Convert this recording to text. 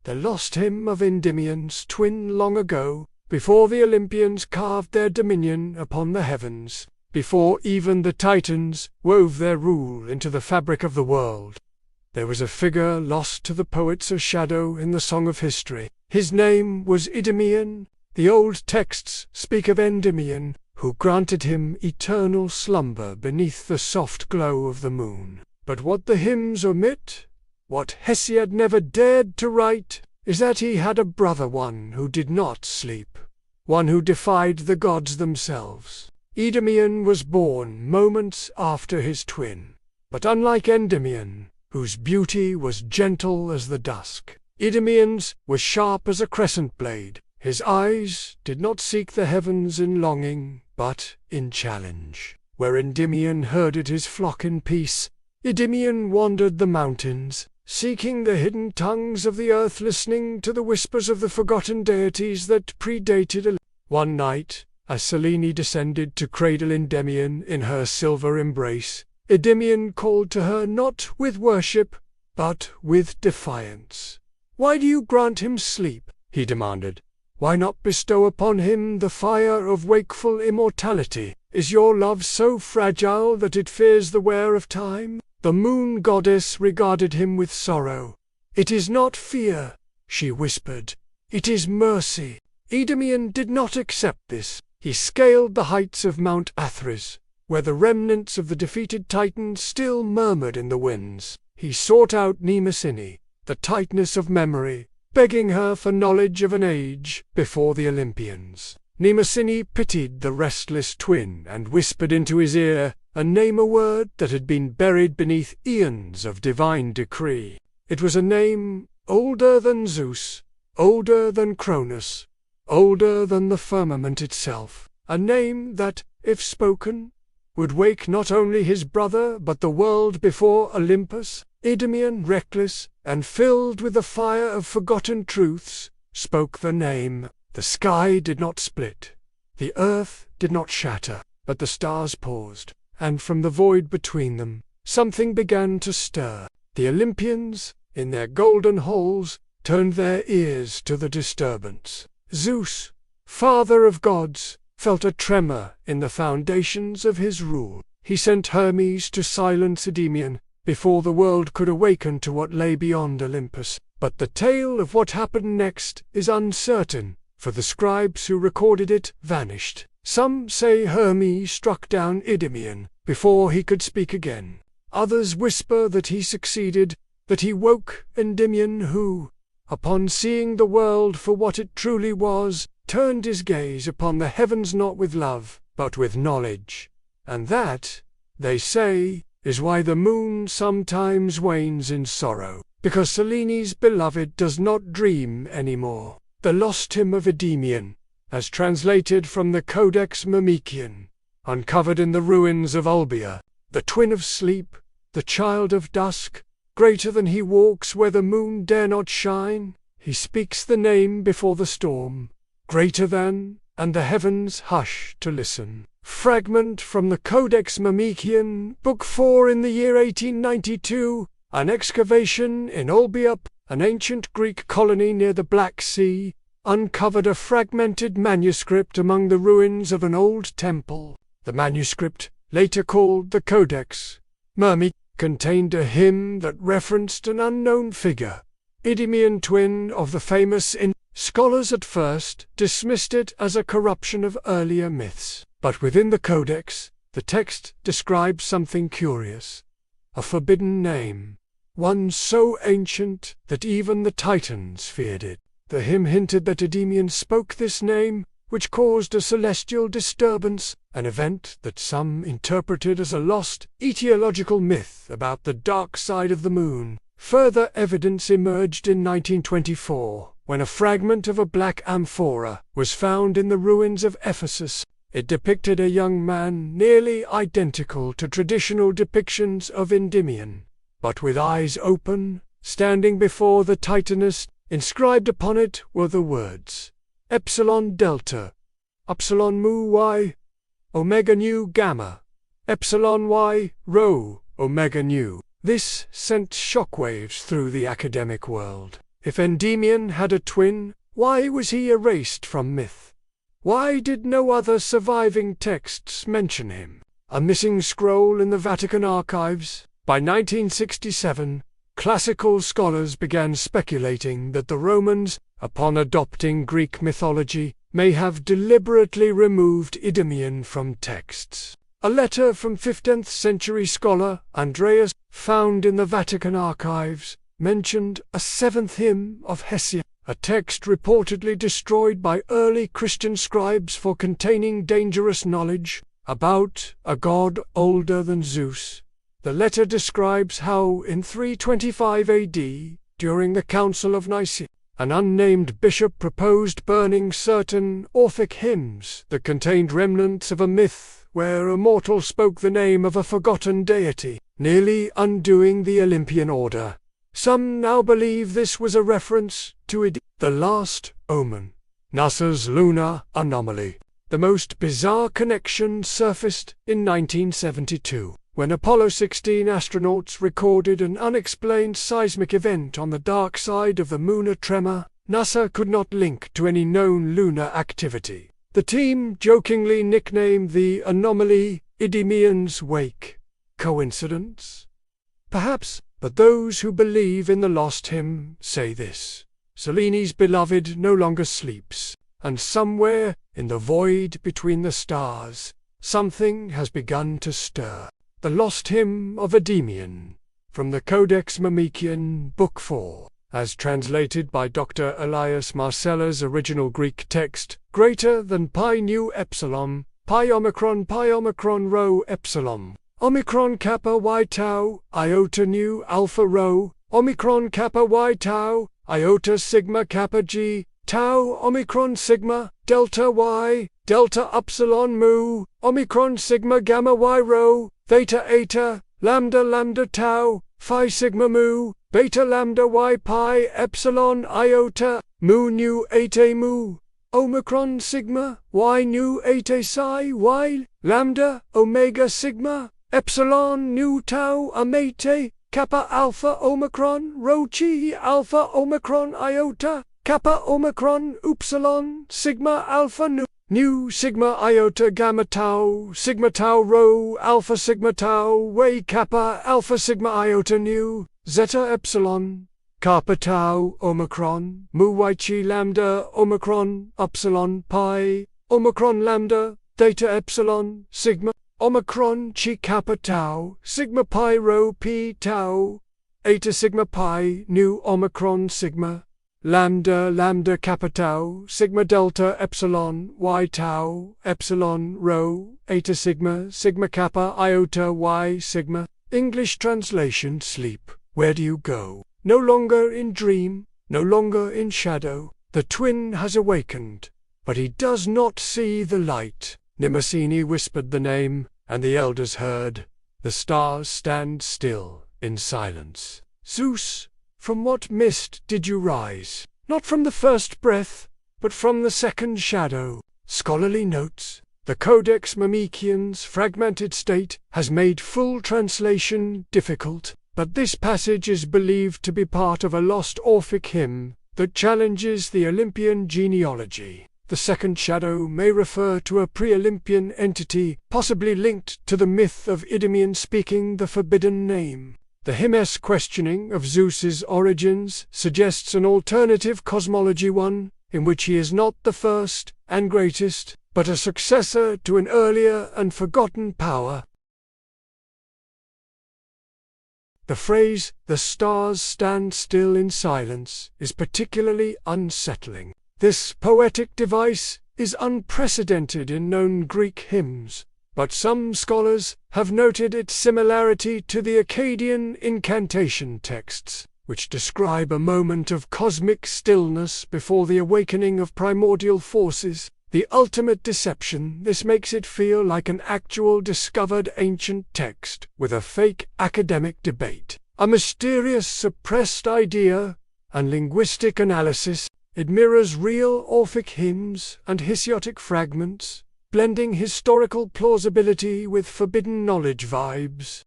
the lost hymn of Endymion's twin long ago, before the Olympians carved their dominion upon the heavens, before even the Titans wove their rule into the fabric of the world. There was a figure lost to the poets of shadow in the song of history. His name was Endymion. The old texts speak of Endymion, who granted him eternal slumber beneath the soft glow of the moon. But what the hymns omit, what Hesiod never dared to write, is that he had a brother, one who did not sleep, one who defied the gods themselves. Endymion was born moments after his twin, but unlike Endymion, whose beauty was gentle as the dusk, Endymion's was sharp as a crescent blade. His eyes did not seek the heavens in longing, but in challenge. Where Endymion herded his flock in peace, Endymion wandered the mountains, seeking the hidden tongues of the earth, listening to the whispers of the forgotten deities that predated. One night, as Selene descended to cradle Endymion in her silver embrace, Endymion called to her not with worship, but with defiance. "Why do you grant him sleep?" he demanded. "Why not bestow upon him the fire of wakeful immortality? Is your love so fragile that it fears the wear of time?" The moon goddess regarded him with sorrow. "It is not fear," she whispered. "It is mercy." Endymion did not accept this. He scaled the heights of Mount Athris, where the remnants of the defeated Titans still murmured in the winds. He sought out Mnemosyne, the Titaness of memory, begging her for knowledge of an age before the Olympians. Mnemosyne pitied the restless twin and whispered into his ear a word that had been buried beneath eons of divine decree. It was a name older than Zeus, older than Cronus, older than the firmament itself, a name that, if spoken, would wake not only his brother but the world before Olympus. Endymion, reckless and filled with the fire of forgotten truths, spoke the name. The sky did not split, the earth did not shatter, but the stars paused, and from the void between them, something began to stir. The Olympians, in their golden halls, turned their ears to the disturbance. Zeus, father of gods, felt a tremor in the foundations of his rule. He sent Hermes to silence Endymion before the world could awaken to what lay beyond Olympus. But the tale of what happened next is uncertain, for the scribes who recorded it vanished. Some say Hermes struck down Endymion before he could speak again. Others whisper that he succeeded, that he woke Endymion, who, upon seeing the world for what it truly was, turned his gaze upon the heavens not with love, but with knowledge. And that, they say, is why the moon sometimes wanes in sorrow, because Selene's beloved does not dream anymore. The lost hymn of Endymion, as translated from the Codex Myrmecian, uncovered in the ruins of Olbia, the twin of sleep, the child of dusk, greater than he walks where the moon dare not shine. He speaks the name before the storm, greater than, and the heavens hush to listen. Fragment from the Codex Myrmecian, Book 4. In the year 1892, an excavation in Olbia, an ancient Greek colony near the Black Sea, uncovered a fragmented manuscript among the ruins of an old temple. The manuscript, later called the Codex Myrmecian, contained a hymn that referenced an unknown figure, Endymion, twin of the famous Endymion. Scholars at first dismissed it as a corruption of earlier myths, but within the Codex, the text describes something curious, a forbidden name, one so ancient that even the Titans feared it. The hymn hinted that Endymion spoke this name, which caused a celestial disturbance, an event that some interpreted as a lost, etiological myth about the dark side of the moon. Further evidence emerged in 1924, when a fragment of a black amphora was found in the ruins of Ephesus. It depicted a young man nearly identical to traditional depictions of Endymion, but with eyes open, standing before the Titaness. Inscribed upon it were the words, Epsilon Delta, Upsilon Mu Y, Omega Nu Gamma, Epsilon Y, Rho, Omega Nu. This sent shockwaves through the academic world. If Endymion had a twin, why was he erased from myth? Why did no other surviving texts mention him? A missing scroll in the Vatican archives? By 1967, classical scholars began speculating that the Romans, upon adopting Greek mythology, may have deliberately removed Endymion from texts. A letter from 15th century scholar Andreas, found in the Vatican archives, mentioned a seventh hymn of Hesiod, a text reportedly destroyed by early Christian scribes for containing dangerous knowledge about a god older than Zeus. The letter describes how in 325 AD, during the Council of Nicaea, an unnamed bishop proposed burning certain Orphic hymns that contained remnants of a myth where a mortal spoke the name of a forgotten deity, nearly undoing the Olympian order. Some now believe this was a reference to the last omen, NASA's lunar anomaly. The most bizarre connection surfaced in 1972, when Apollo 16 astronauts recorded an unexplained seismic event on the dark side of the lunar tremor. NASA could not link to any known lunar activity. The team jokingly nicknamed the anomaly Endymion's Wake. Coincidence? Perhaps, but those who believe in the lost hymn say this: Cellini's beloved no longer sleeps, and somewhere, in the void between the stars, something has begun to stir. The Lost Hymn of Endymion, from the Codex Mamikian, Book 4, as translated by Dr. Elias Marcella's original Greek text, greater than pi nu epsilon, pi omicron rho epsilon, omicron kappa y tau, iota nu alpha rho, omicron kappa y tau, iota sigma kappa g, tau omicron sigma, delta y, delta epsilon mu, omicron sigma gamma y rho, theta eta, lambda tau, phi sigma mu, beta lambda y pi epsilon iota, mu nu eta mu, omicron sigma, y nu eta psi y, lambda, omega sigma, epsilon nu tau amete, kappa alpha omicron, rho chi alpha omicron iota, kappa omicron upsilon, sigma alpha nu sigma iota gamma tau, sigma tau rho, alpha sigma tau, way kappa alpha sigma iota nu, zeta epsilon, kappa tau omicron, mu y chi lambda omicron, upsilon pi, omicron lambda, theta epsilon, sigma, omicron chi kappa tau, sigma pi rho p tau, eta sigma pi nu omicron sigma, lambda kappa tau, sigma delta epsilon, y tau, epsilon rho, eta sigma kappa iota y sigma. English translation: sleep, where do you go? No longer in dream, no longer in shadow. The twin has awakened, but he does not see the light. Mnemosyne whispered the name, and the elders heard. The stars stand still in silence. Zeus, from what mist did you rise? Not from the first breath, but from the second shadow. Scholarly notes: the Codex Mamikian's fragmented state has made full translation difficult, but this passage is believed to be part of a lost Orphic hymn that challenges the Olympian genealogy. The second shadow may refer to a pre-Olympian entity, possibly linked to the myth of Endymion speaking the forbidden name. The hymn's questioning of Zeus's origins suggests an alternative cosmology, one in which he is not the first and greatest, but a successor to an earlier and forgotten power. The phrase, "the stars stand still in silence," is particularly unsettling. This poetic device is unprecedented in known Greek hymns, but some scholars have noted its similarity to the Akkadian incantation texts, which describe a moment of cosmic stillness before the awakening of primordial forces. The ultimate deception: this makes it feel like an actual discovered ancient text with a fake academic debate, a mysterious suppressed idea, and linguistic analysis. It mirrors real Orphic hymns and Hesiotic fragments, blending historical plausibility with forbidden knowledge vibes.